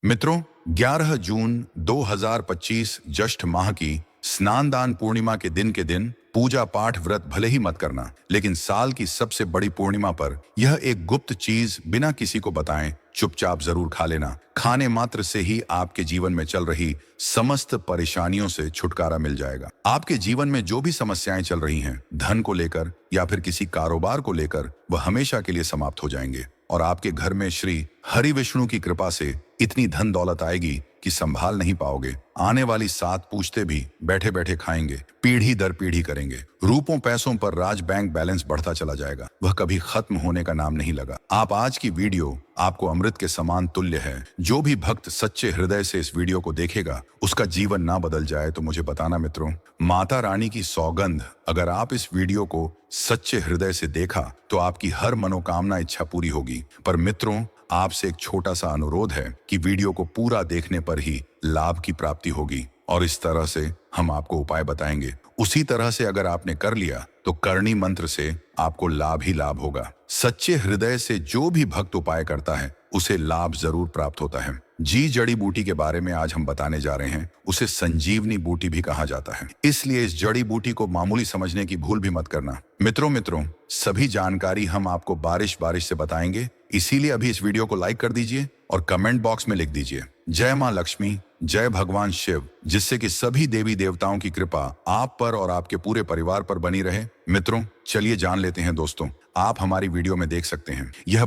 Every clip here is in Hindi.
मित्रों, 11 जून 2025 ज्येष्ठ माह की स्नानदान पूर्णिमा के दिन पूजा पाठ व्रत भले ही मत करना, लेकिन साल की सबसे बड़ी पूर्णिमा पर यह एक गुप्त चीज बिना किसी को बताएं चुपचाप जरूर खा लेना। खाने मात्र से ही आपके जीवन में चल रही समस्त परेशानियों से छुटकारा मिल जाएगा। आपके जीवन में जो भी समस्याएं चल रही हैं, धन को लेकर या फिर किसी कारोबार को लेकर, वह हमेशा के लिए समाप्त हो जाएंगे और आपके घर में श्री हरि विष्णु की कृपा से इतनी धन दौलत आएगी कि संभाल नहीं पाओगे। आने वाली 7 पूछते भी बैठे बैठे खाएंगे, पीढ़ी दर पीढ़ी करेंगे। रूपों पैसों पर राज बैंक बैलेंस बढ़ता चला जाएगा, वह कभी खत्म होने का नाम नहीं लगा। आप आज की वीडियो आपको अमृत के समान तुल्य है। जो भी भक्त सच्चे हृदय से इस वीडियो को देखेगा, उसका जीवन ना बदल जाए तो मुझे बताना मित्रों। माता रानी की सौगंध, अगर आप इस वीडियो को सच्चे हृदय से देखा तो आपकी हर मनोकामना इच्छा पूरी होगी। पर मित्रों, आपसे एक छोटा सा अनुरोध है कि वीडियो को पूरा देखने पर ही लाभ की प्राप्ति होगी और इस तरह से हम आपको उपाय बताएंगे। उसी तरह से अगर आपने कर लिया तो करणी मंत्र से आपको लाभ ही लाभ होगा। सच्चे हृदय से जो भी भक्त उपाय करता है उसे लाभ जरूर प्राप्त होता है। जी जड़ी बूटी के बारे में आज हम बताने जा रहे हैं। उसे संजीवनी बूटी भी कहा जाता है, इसलिए इस जड़ी बूटी को मामूली समझने की भूल भी मत करना। मित्रों, सभी जानकारी हम आपको बारिश से बताएंगे, इसीलिए अभी इस वीडियो को लाइक कर दीजिए और कमेंट बॉक्स में लिख दीजिए जय मां लक्ष्मी, जय भगवान शिव, जिससे कि सभी देवी देवताओं की कृपा आप पर और आपके पूरे परिवार पर बनी रहे। मित्रों, चलिए जान लेते हैं। दोस्तों, आप हमारी वीडियो में देख सकते हैं यह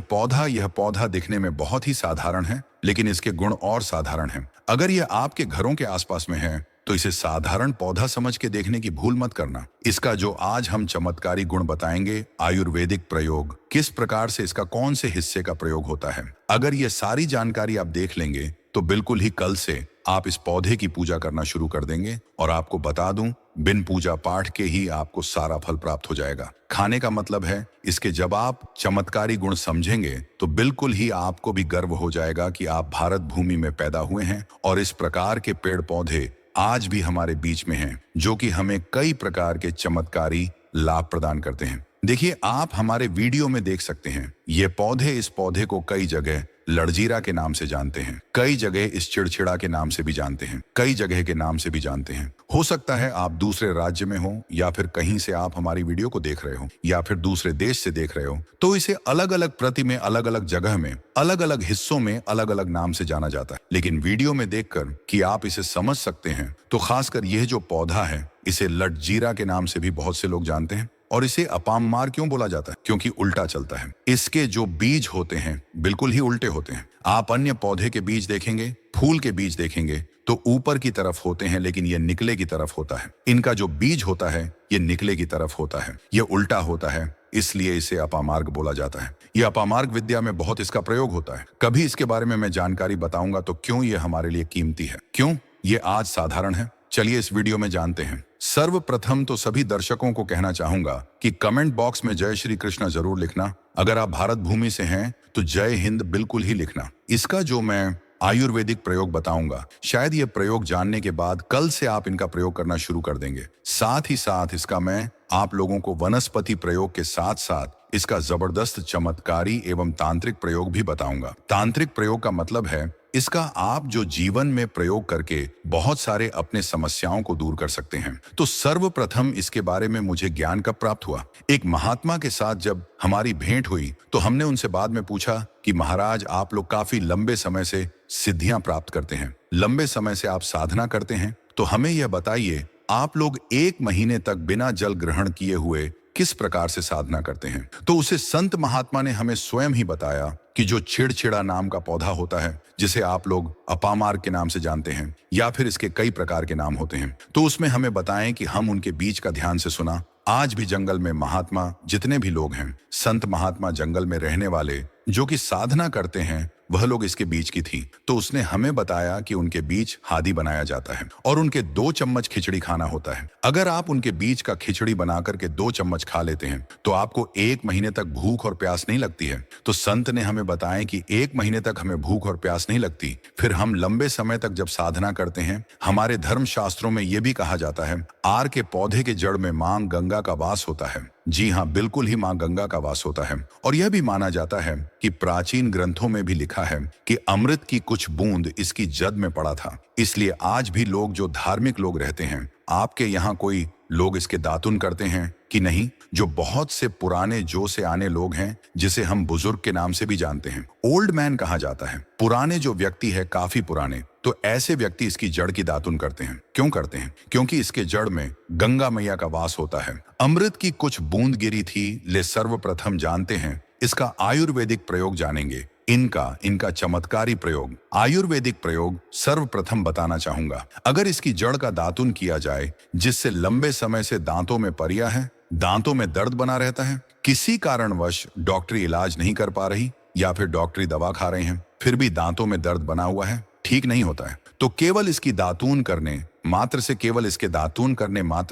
पौधा दिखने में बहुत ही साधारण है, लेकिन इसके गुण और साधारण हैं। अगर यह आपके घरों के आसपास में है तो इसे साधारण पौधा समझ के देखने की भूल मत करना। इसका जो आज हम चमत्कारी गुण बताएंगे, आयुर्वेदिक प्रयोग, किस प्रकार से इसका कौन से हिस्से का प्रयोग होता है, अगर ये सारी जानकारी आप देख लेंगे तो बिल्कुल ही कल से आप इस पौधे की पूजा करना शुरू कर देंगे। और आपको बता दूं, बिन पूजा पाठ के ही आपको सारा फल प्राप्त हो जाएगा। खाने का मतलब है इसके जब आप चमत्कारी गुण समझेंगे तो बिल्कुल ही आपको भी गर्व हो जाएगा कि आप भारत भूमि में पैदा हुए हैं और इस प्रकार के पेड़ पौधे आज भी हमारे बीच में हैं, जो कि हमें कई प्रकार के चमत्कारी लाभ प्रदान करते हैं। देखिए, आप हमारे वीडियो में देख सकते हैं ये पौधे, इस पौधे को कई जगह लड़जीरा के नाम से जानते हैं, कई जगह इस चिड़चिड़ा के नाम से भी जानते हैं, कई जगह के नाम से भी जानते हैं। हो सकता है आप दूसरे राज्य में हो या फिर कहीं से आप हमारी वीडियो को देख रहे हो या फिर दूसरे देश से देख रहे हो, तो इसे अलग अलग प्रति में, अलग अलग जगह में, अलग अलग हिस्सों में अलग अलग नाम से जाना जाता है। लेकिन वीडियो में देखकर कि आप इसे समझ सकते हैं, तो खासकर यह जो पौधा है इसे लटजीरा के नाम से भी बहुत से लोग जानते हैं। और इसे अपामार क्यों बोला जाता है? क्योंकि उल्टा चलता है। इसके जो बीज होते हैं बिल्कुल ही उल्टे होते हैं। आप अन्य पौधे के बीज देखेंगे, फूल के बीज देखेंगे तो ऊपर की तरफ होते हैं, लेकिन ये निकले की तरफ होता है। इनका जो बीज होता है ये निकले की तरफ होता है, ये उल्टा होता है, इसलिए इसे अपामार्ग बोला जाता है। यह अपामार्ग विद्या में बहुत इसका प्रयोग होता है। कभी इसके बारे में मैं जानकारी बताऊंगा तो क्यों ये हमारे लिए कीमती है, क्यों ये आज साधारण है, चलिए इस वीडियो में जानते हैं। सर्वप्रथम तो सभी दर्शकों को कहना चाहूंगा कि कमेंट बॉक्स में जय श्री कृष्ण जरूर लिखना। अगर आप भारत भूमि से हैं तो जय हिंद बिल्कुल ही लिखना। इसका जो मैं आयुर्वेदिक प्रयोग बताऊंगा, शायद ये प्रयोग जानने के बाद कल से आप इनका प्रयोग करना शुरू कर देंगे। साथ ही साथ इसका मैं आप लोगों को वनस्पति प्रयोग के साथ साथ इसका जबरदस्त चमत्कारी एवं तांत्रिक प्रयोग भी बताऊंगा। तांत्रिक प्रयोग का मतलब है इसका आप जो जीवन में प्रयोग करके बहुत सारे अपने समस्याओं को दूर कर सकते हैं। तो सर्वप्रथम इसके बारे में मुझे ज्ञान कब प्राप्त हुआ? एक महात्मा के साथ जब हमारी भेंट हुई तो हमने उनसे बाद में पूछा कि महाराज, आप लोग काफी लंबे समय से सिद्धियां प्राप्त करते हैं, लंबे समय से आप साधना करते हैं, तो हमें यह बताइए आप लोग 1 महीने तक बिना जल ग्रहण किए हुए किस प्रकार से साधना करते हैं? तो उसे संत महात्मा ने हमें स्वयं ही बताया कि जो चिड़चिड़ा नाम का पौधा होता है, जिसे आप लोग अपामार्ग के नाम से जानते हैं या फिर इसके कई प्रकार के नाम होते हैं, तो उसमें हमें बताएं कि हम उनके बीज का ध्यान से सुना। आज भी जंगल में महात्मा जितने भी लोग हैं, संत महात्मा जंगल में रहने वाले जो कि साधना करते हैं, वह लोग इसके बीज की थी। तो उसने हमें बताया कि उनके बीज हादी बनाया जाता है और उनके 2 चम्मच खिचड़ी खाना होता है। अगर आप उनके बीज का खिचड़ी बना करके 2 चम्मच खा लेते हैं तो आपको 1 महीने तक भूख और प्यास नहीं लगती है। तो संत ने हमें बताया कि 1 महीने तक हमें भूख और प्यास नहीं लगती। फिर हम लंबे समय तक जब साधना करते हैं, हमारे धर्म शास्त्रों में यह भी कहा जाता है आर के पौधे के जड़ में मां गंगा का वास होता है। जी हाँ, बिल्कुल ही माँ गंगा का वास होता है। और यह भी माना जाता है कि प्राचीन ग्रंथों में भी लिखा है कि अमृत की कुछ बूंद इसकी जद में पड़ा था। इसलिए आज भी लोग, जो धार्मिक लोग रहते हैं, आपके यहाँ कोई लोग इसके दातुन करते हैं कि नहीं? जो बहुत से पुराने जो से आने लोग हैं, जिसे हम बुजुर्ग के नाम से भी जानते हैं, ओल्ड मैन कहा जाता है। पुराने जो व्यक्ति है, काफी पुराने, तो ऐसे व्यक्ति इसकी जड़ की दातुन करते हैं। क्यों करते हैं? क्योंकि इसके जड़ में गंगा मैया का वास होता है। अमृत की कुछ बूंद गिरी थी, ले सर्वप्रथम जानते हैं इसका आयुर्वेदिक प्रयोग जानेंगे। इनका चमत्कारी प्रयोग, आयुर्वेदिक प्रयोग सर्वप्रथम बताना चाहूंगा। अगर इसकी जड़ का दातुन किया जाए, जिससे लंबे समय से दांतों में परिया है, दांतों में दर्द बना रहता है, किसी कारणवश डॉक्टरी इलाज नहीं कर पा रही या फिर डॉक्टरी दवा खा रहे हैं, फिर भी दांतों में दर्द बना हुआ है, ठीक नहीं होता है, तो केवल इसकी दातून करने मात्र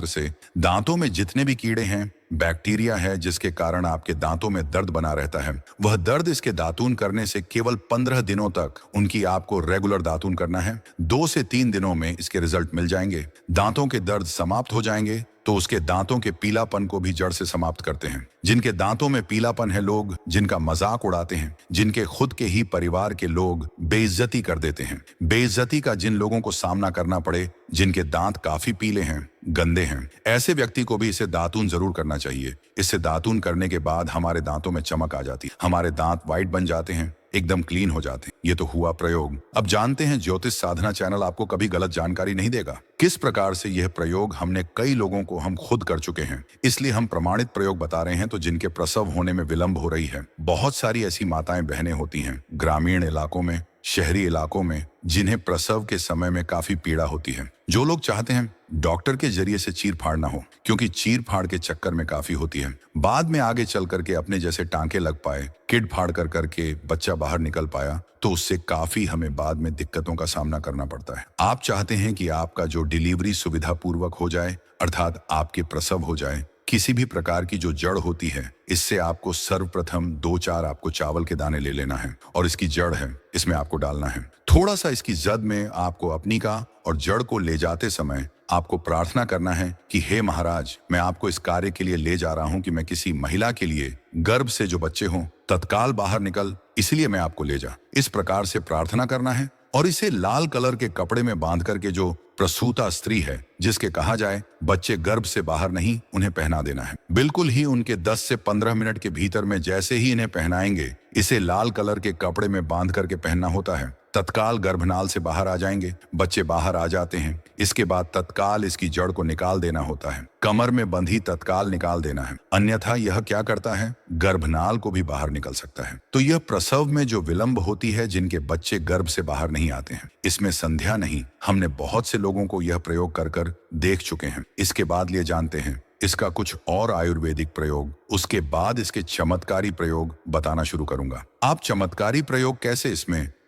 से दांतों में जितने भी कीड़े हैं, बैक्टीरिया है, जिसके कारण आपके दांतों में दर्द बना रहता है, वह दर्द इसके दातून करने से केवल 15 दिनों तक उनकी आपको रेगुलर दातून करना है। 2 से 3 दिनों में इसके रिजल्ट मिल जाएंगे। दांतों के दर्द समाप्त हो जाएंगे, तो उसके दांतों के पीलापन को भी जड़ से समाप्त करते हैं। जिनके दांतों में पीलापन है, लोग जिनका मजाक उड़ाते हैं, जिनके खुद के ही परिवार के लोग बेइज्जती कर देते हैं, बेइज्जती का जिन लोगों को सामना करना पड़े, जिनके दांत काफी पीले हैं, गंदे हैं, ऐसे व्यक्ति को भी इसे दातून जरूर करना चाहिए। इससे दातून करने के बाद हमारे दांतों में चमक आ जाती है, हमारे दांत व्हाइट बन जाते हैं, एकदम क्लीन हो जाते हैं। ये तो हुआ प्रयोग। अब जानते हैं, ज्योतिष साधना चैनल आपको कभी गलत जानकारी नहीं देगा। किस प्रकार से यह प्रयोग हमने कई लोगों को हम खुद कर चुके हैं, इसलिए हम प्रमाणित प्रयोग बता रहे हैं। तो जिनके प्रसव होने में विलंब हो रही है, बहुत सारी ऐसी माताएं बहनें होती हैं ग्रामीण इलाकों में, शहरी इलाकों में, जिन्हें प्रसव के समय में काफी पीड़ा होती है। जो लोग चाहते हैं डॉक्टर के जरिए से चीर फाड़ ना हो, क्योंकि चीर फाड़ के चक्कर में काफी होती है, बाद में आगे चल करके अपने जैसे टांके लग पाए, किड फाड़ कर करके बच्चा बाहर निकल पाया, तो उससे काफी हमें बाद में दिक्कतों का सामना करना पड़ता है। आप चाहते हैं कि आपका जो डिलीवरी सुविधा पूर्वक हो जाए, अर्थात आपके प्रसव हो जाए। किसी भी प्रकार की जो जड़ होती है, इससे आपको सर्वप्रथम 2-4 आपको चावल के दाने ले लेना है, और इसकी जड़ है, इसमें आपको डालना है। थोड़ा सा इसकी जद में आपको अपनी का और जड़ को ले जाते समय आपको प्रार्थना करना है कि हे महाराज, मैं आपको इस कार्य के लिए ले जा रहा हूं कि मैं किसी महिला के लिए गर्भ से जो बच्चे हों तत्काल बाहर निकल, इसलिए मैं आपको ले जा। इस प्रकार से प्रार्थना करना है, और इसे लाल कलर के कपड़े में बांध करके, जो प्रसूता स्त्री है, जिसके कहा जाए बच्चे गर्भ से बाहर नहीं, उन्हें पहना देना है। बिल्कुल ही उनके 10 से 15 मिनट के भीतर में जैसे ही इन्हें पहनाएंगे, इसे लाल कलर के कपड़े में बांध करके पहनना होता है, तत्काल गर्भनाल से बाहर आ जाएंगे, बच्चे बाहर आ जाते हैं। इसके बाद तत्काल इसकी जड़ को निकाल देना होता है, कमर में बंधी तत्काल निकाल देना है, अन्यथा यह क्या करता है, गर्भनाल को भी बाहर निकल सकता है। तो यह प्रसव में जो विलंब होती है, जिनके बच्चे गर्भ से बाहर नहीं आते हैं, इसमें संध्या नहीं। हमने बहुत से लोगों को यह प्रयोग कर कर देख चुके हैं। इसके बाद लिए जानते हैं इसका कुछ और आयुर्वेदिक प्रयोग, उसके बाद इसके चमत्कारी प्रयोग बताना शुरू करूंगा। आप चमत्कारी प्रयोग कैसे,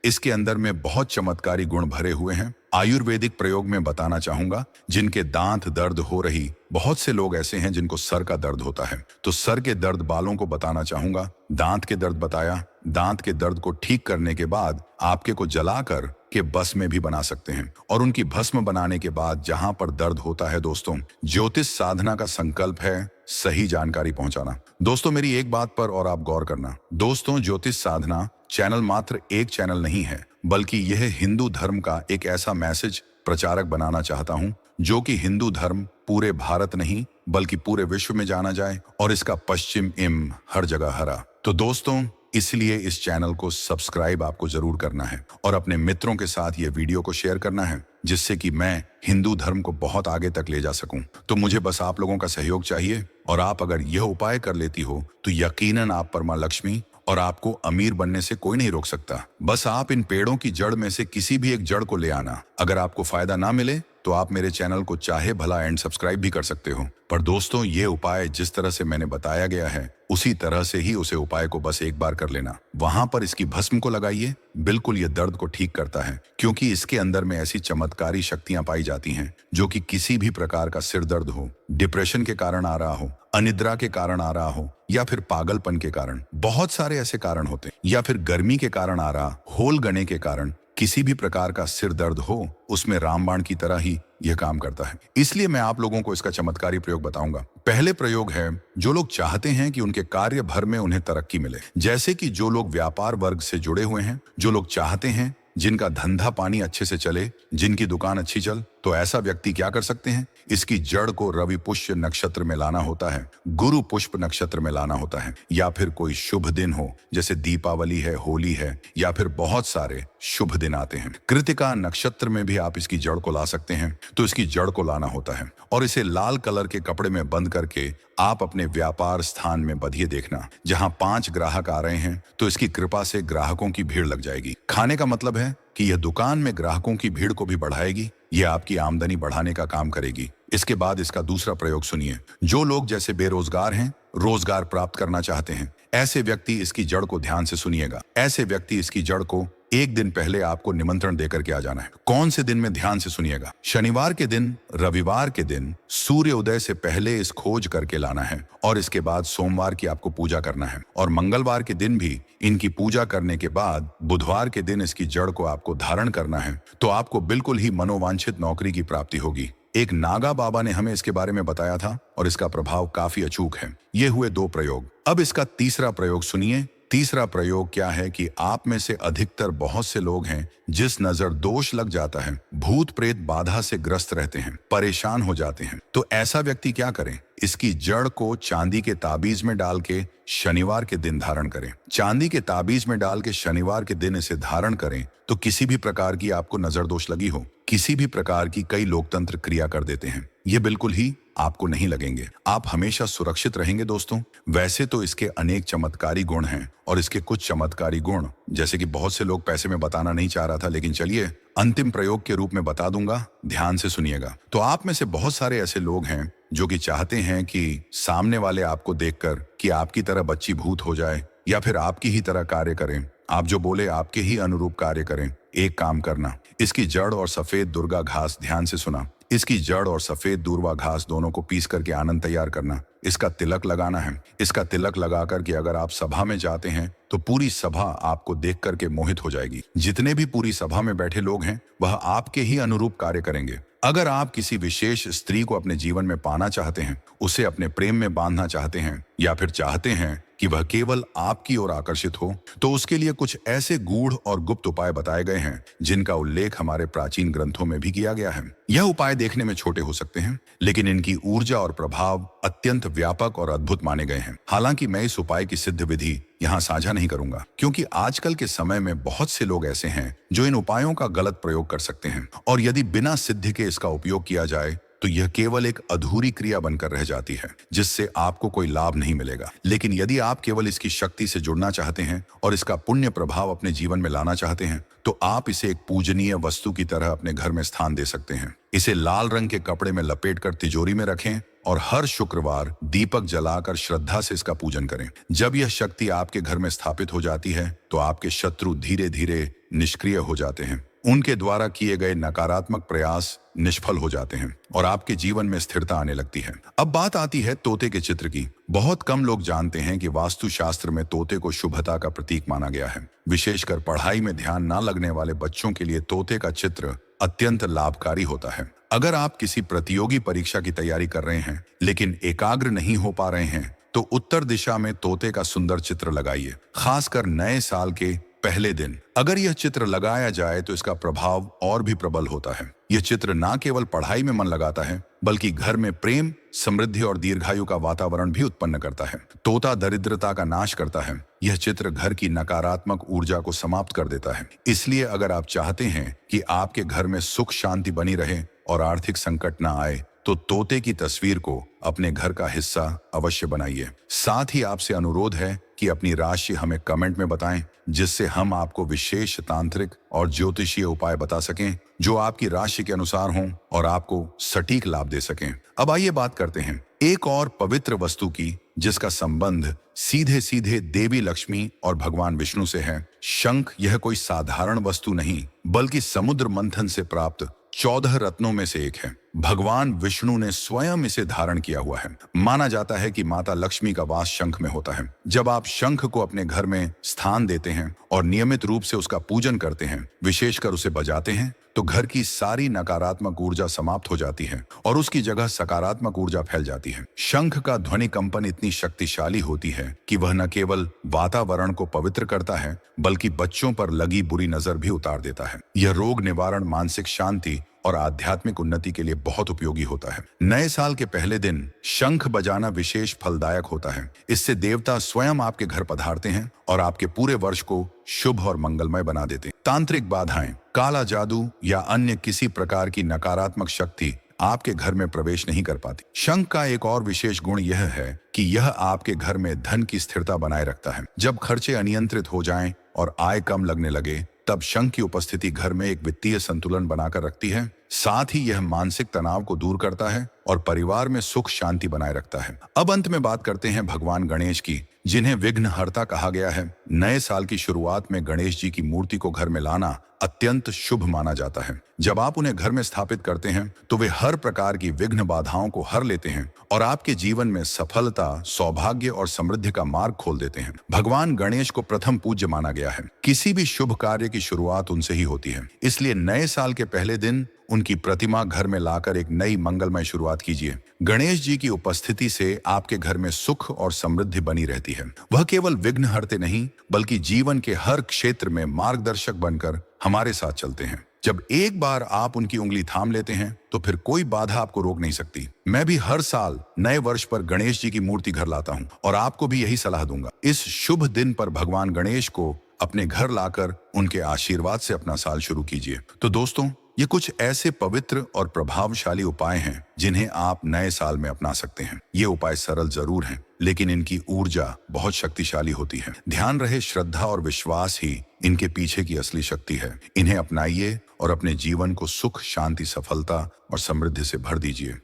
इसके अंदर में बहुत चमत्कारी गुण भरे हुए हैं। आयुर्वेदिक प्रयोग में बताना चाहूंगा, जिनके दांत दर्द हो रही, बहुत से लोग ऐसे हैं जिनको सर का दर्द होता है, तो सर के दर्द बालों को बताना चाहूंगा। दांत के दर्द बताया, दांत के दर्द को ठीक करने के बाद आपके को जलाकर के भस्म भी बना सकते हैं, और उनकी भस्म बनाने के बाद जहां पर दर्द होता है, दोस्तों, ज्योतिष साधना का संकल्प है सही जानकारी पहुंचाना। दोस्तों, मेरी एक बात पर और आप गौर करना। दोस्तों, ज्योतिष साधना चैनल मात्र एक चैनल नहीं है, बल्कि यह हिंदू धर्म का एक ऐसा मैसेज प्रचारक बनाना चाहता हूं, जो कि हिंदू धर्म पूरे भारत नहीं बल्कि पूरे विश्व में जाना जाए, और इसका पश्चिम हर जगह हरा। तो दोस्तों, इसलिए इस चैनल को सब्सक्राइब आपको जरूर करना है, और अपने मित्रों के साथ ये वीडियो को शेयर करना है, जिससे कि मैं हिंदू धर्म को बहुत आगे तक ले जा सकूं। तो मुझे बस आप लोगों का सहयोग चाहिए, और आप अगर यह उपाय कर लेती हो, तो यकीनन आप पर मां लक्ष्मी और आपको अमीर बनने से कोई नहीं रोक सकता। बस आप इन पेड़ों की जड़ में से किसी भी एक जड़ को ले आना। अगर आपको फायदा ना मिले, तो आप मेरे चैनल को चाहे भला एंड सब्सक्राइब भी कर सकते हो। पर दोस्तों, ये उपाय जिस तरह से मैंने बताया गया है, उसी तरह से ही उसे उपाय को बस एक बार कर लेना। वहां पर इसकी भस्म को लगाइए, बिल्कुल ये दर्द को ठीक करता है, क्योंकि इसके अंदर में ऐसी चमत्कारी शक्तियां पाई जाती हैं, जो कि किसी भी प्रकार का सिर दर्द हो, डिप्रेशन के कारण आ रहा हो, अनिद्रा के कारण आ रहा हो, या फिर पागलपन के कारण, बहुत सारे ऐसे कारण होते हैं, या फिर गर्मी के कारण आ रहा, होल गने के कारण, किसी भी प्रकार का सिर दर्द हो, उसमें रामबाण की तरह ही यह काम करता है। इसलिए मैं आप लोगों को इसका चमत्कारी प्रयोग बताऊंगा। पहले प्रयोग है, जो लोग चाहते हैं कि उनके कार्य भर में उन्हें तरक्की मिले, जैसे कि जो लोग व्यापार वर्ग से जुड़े हुए हैं, जो लोग चाहते हैं जिनका धंधा पानी अच्छे से चले, जिनकी दुकान अच्छी चल, तो ऐसा व्यक्ति क्या कर सकते हैं? इसकी जड़ को रवि पुष्य नक्षत्र में लाना होता है, गुरु पुष्प नक्षत्र में लाना होता है, या फिर कोई शुभ दिन हो, जैसे दीपावली है, होली है, या फिर बहुत सारे शुभ दिन आते हैं। कृतिका नक्षत्र में भी आप इसकी जड़ को ला सकते हैं। तो इसकी जड़ को लाना होता है और इसे लाल कलर के कपड़े में बंद करके आप अपने व्यापार स्थान में बधिए देखना। जहां 5 ग्राहक आ रहे हैं तो इसकी कृपा से ग्राहकों की भीड़ लग जाएगी। खाने का मतलब है कि यह दुकान में ग्राहकों की भीड़ को भी बढ़ाएगी, यह आपकी आमदनी बढ़ाने का काम करेगी। इसके बाद इसका दूसरा प्रयोग सुनिए। जो लोग जैसे बेरोजगार हैं, रोजगार प्राप्त करना चाहते हैं, ऐसे व्यक्ति इसकी जड़ को ध्यान से सुनिएगा। ऐसे व्यक्ति इसकी जड़ को एक दिन पहले आपको निमंत्रण देकर के आ जाना है। कौन से दिन में? ध्यान से सुनिएगा। शनिवार के दिन, रविवार के दिन सूर्य उदय से पहले इस खोज करके लाना है और इसके बाद सोमवार की आपको पूजा करना है और मंगलवार के दिन भी इनकी पूजा करने के बाद बुधवार के दिन इसकी जड़ को आपको धारण करना है। तो आपको बिल्कुल ही मनोवांछित नौकरी की प्राप्ति होगी। एक नागा बाबा ने हमें इसके बारे में बताया था और इसका प्रभाव काफी अचूक है। ये हुए 2 प्रयोग। अब इसका तीसरा प्रयोग सुनिए। तीसरा प्रयोग क्या है कि आप में से अधिकतर बहुत से लोग हैं जिस नजर दोष लग जाता है, भूत प्रेत बाधा से ग्रस्त रहते हैं, परेशान हो जाते हैं। तो ऐसा व्यक्ति क्या करें? इसकी जड़ को चांदी के ताबीज में डाल के शनिवार के दिन धारण करें। चांदी के ताबीज में डाल के शनिवार के दिन इसे धारण करें तो किसी भी प्रकार की आपको नजर दोष लगी हो, किसी भी प्रकार की कई लोकतंत्र क्रिया कर देते हैं, ये बिल्कुल ही आपको नहीं लगेंगे। आप हमेशा सुरक्षित रहेंगे दोस्तों। वैसे तो इसके अनेक चमत्कारी गुण हैं और इसके कुछ चमत्कारी गुण, जैसे कि बहुत से लोग पैसे में बताना नहीं चाह रहा था, लेकिन चलिए अंतिम प्रयोग के रूप में बता दूंगा, ध्यान से सुनिएगा। तो आप में से बहुत सारे ऐसे लोग हैं जो कि चाहते हैं कि सामने वाले आपको देखकर कि आपकी तरह बच्ची भूत हो जाए या फिर आपकी ही तरह कार्य करें, आप जो बोले आपके ही अनुरूप कार्य करें। एक काम करना, इसकी जड़ और सफेद दुर्गा घास, ध्यान से सुना, इसकी जड़ और सफेद दूर्वा घास दोनों को पीस करके आनंद तैयार करना। इसका तिलक लगाना है। इसका तिलक लगा करके अगर आप सभा में जाते हैं तो पूरी सभा आपको देख करके मोहित हो जाएगी। जितने भी पूरी सभा में बैठे लोग हैं वह आपके ही अनुरूप कार्य करेंगे। अगर आप किसी विशेष स्त्री को अपने जीवन में पाना चाहते हैं, उसे अपने प्रेम में बांधना चाहते हैं, या फिर चाहते हैं कि वह केवल आपकी ओर आकर्षित हो, तो उसके लिए कुछ ऐसे गूढ़ और गुप्त उपाय बताए गए हैं जिनका उल्लेख हमारे प्राचीन ग्रंथों में भी किया गया है। यह उपाय देखने में छोटे हो सकते हैं, लेकिन इनकी ऊर्जा और प्रभाव अत्यंत व्यापक और अद्भुत माने गए हैं। हालांकि मैं इस उपाय की सिद्ध विधि यहाँ साझा नहीं करूंगा, क्योंकि आजकल के समय में बहुत से लोग ऐसे हैं जो इन उपायों का गलत प्रयोग कर सकते हैं, और यदि बिना सिद्धि के इसका उपयोग किया जाए तो यह केवल एक अधूरी क्रिया बनकर रह जाती है, जिससे आपको कोई लाभ नहीं मिलेगा। लेकिन यदि आप केवल इसकी शक्ति से जुड़ना चाहते हैं और इसका पुण्य प्रभाव अपने जीवन में लाना चाहते हैं, तो आप इसे एक पूजनीय वस्तु की तरह अपने घर में स्थान दे सकते हैं। इसे लाल रंग के कपड़े में लपेटकर तिजोरी में रखें और हर शुक्रवार दीपक जलाकर श्रद्धा से इसका पूजन करें। जब यह शक्ति आपके घर में स्थापित हो जाती है तो आपके शत्रु धीरे धीरे निष्क्रिय हो जाते हैं, उनके द्वारा किए गए नकारात्मक प्रयास निष्फल हो जाते हैं और आपके जीवन में स्थिरता आने लगती है। अब बात आती है तोते के चित्र की। बहुत कम लोग जानते हैं कि वास्तुशास्त्र में तोते को शुभता का प्रतीक माना गया है। विशेषकर पढ़ाई में ध्यान न लगने वाले बच्चों के लिए तोते का चित्र अत्यंत लाभकारी होता है। अगर आप किसी प्रतियोगी परीक्षा की तैयारी कर रहे हैं लेकिन एकाग्र नहीं हो पा रहे हैं, तो उत्तर दिशा में तोते का सुंदर चित्र लगाइए। खासकर नए साल के पहले दिन अगर यह चित्र लगाया जाए तो इसका प्रभाव और भी प्रबल होता है। यह चित्र न केवल पढ़ाई में मन लगाता है, बल्कि घर में प्रेम, समृद्धि और दीर्घायु का वातावरण भी उत्पन्न करता है। तोता दरिद्रता का नाश करता है। यह चित्र घर की नकारात्मक ऊर्जा को समाप्त कर देता है। इसलिए अगर आप चाहते हैं कि आपके घर में सुख शांति बनी रहे और आर्थिक संकट न आए, तो तोते की तस्वीर को अपने घर का हिस्सा अवश्य बनाइए। साथ ही आपसे अनुरोध है कि अपनी राशि हमें कमेंट में बताएं, जिससे हम आपको विशेष तांत्रिक और ज्योतिषीय उपाय बता सकें जो आपकी राशि के अनुसार हों और आपको सटीक लाभ दे सकें। अब आइए बात करते हैं एक और पवित्र वस्तु की, जिसका संबंध सीधे सीधे देवी लक्ष्मी और भगवान विष्णु से है। शंख यह कोई साधारण वस्तु नहीं, बल्कि समुद्र मंथन से प्राप्त 14 रत्नों में से एक है। भगवान विष्णु ने स्वयं इसे धारण किया हुआ है। माना जाता है कि माता लक्ष्मी का वास शंख में होता है। जब आप शंख को अपने घर में स्थान देते हैं और नियमित रूप से उसका पूजन करते हैं, विशेषकर उसे बजाते हैं, तो घर की सारी नकारात्मक ऊर्जा समाप्त हो जाती है और उसकी जगह सकारात्मक ऊर्जा फैल जाती है। शंख का ध्वनि कंपन इतनी शक्तिशाली होती है कि वह न केवल वातावरण को पवित्र करता है, बल्कि बच्चों पर लगी बुरी नजर भी उतार देता है। यह रोग निवारण, मानसिक शांति और आध्यात्मिक उन्नति के लिए बहुत उपयोगी होता है। नए साल के पहले दिन शंख बजाना विशेष फलदायक होता है। इससे देवता स्वयं आपके घर पधारते हैं और आपके पूरे वर्ष को शुभ और मंगलमय बना देते हैं। तांत्रिक बाधाएं, काला जादू या अन्य किसी प्रकार की नकारात्मक शक्ति आपके घर में प्रवेश नहीं कर पाती। शंख का एक और विशेष गुण यह है कि यह आपके घर में धन की स्थिरता बनाए रखता है। जब खर्चे अनियंत्रित हो जाएं और आय कम लगने लगे, तब शंख की उपस्थिति घर में एक वित्तीय संतुलन बनाकर रखती है। साथ ही यह मानसिक तनाव को दूर करता है और परिवार में सुख शांति बनाए रखता है। अब अंत में बात करते हैं भगवान गणेश की, जिन्हें विघ्नहर्ता कहा गया है। नए साल की शुरुआत में गणेश जी की मूर्ति को घर में लाना अत्यंत शुभ माना जाता है। जब आप उन्हें घर में स्थापित करते हैं तो वे हर प्रकार की विघ्न बाधाओं को हर लेते हैं और आपके जीवन में सफलता, सौभाग्य और समृद्धि का मार्ग खोल देते हैं। भगवान गणेश को प्रथम पूज्य माना गया है। किसी भी शुभ कार्य की शुरुआत उनसे ही होती है। इसलिए नए साल के पहले दिन उनकी प्रतिमा घर में लाकर एक नई मंगलमय शुरुआत कीजिए। गणेश जी की उपस्थिति से आपके घर में सुख और समृद्धि बनी रहती है। वह केवल विघ्न हरते नहीं, बल्कि जीवन के हर क्षेत्र में मार्गदर्शक बनकर हमारे साथ चलते हैं। जब एक बार आप उनकी उंगली थाम लेते हैं तो फिर कोई बाधा आपको रोक नहीं सकती। मैं भी हर साल नए वर्ष पर गणेश जी की मूर्ति घर लाता हूं और आपको भी यही सलाह दूंगा। इस शुभ दिन पर भगवान गणेश को अपने घर लाकर उनके आशीर्वाद से अपना साल शुरू कीजिए। तो दोस्तों, ये कुछ ऐसे पवित्र और प्रभावशाली उपाय हैं जिन्हें आप नए साल में अपना सकते हैं। ये उपाय सरल जरूर हैं, लेकिन इनकी ऊर्जा बहुत शक्तिशाली होती है। ध्यान रहे, श्रद्धा और विश्वास ही इनके पीछे की असली शक्ति है। इन्हें अपनाइए और अपने जीवन को सुख, शांति, सफलता और समृद्धि से भर दीजिए।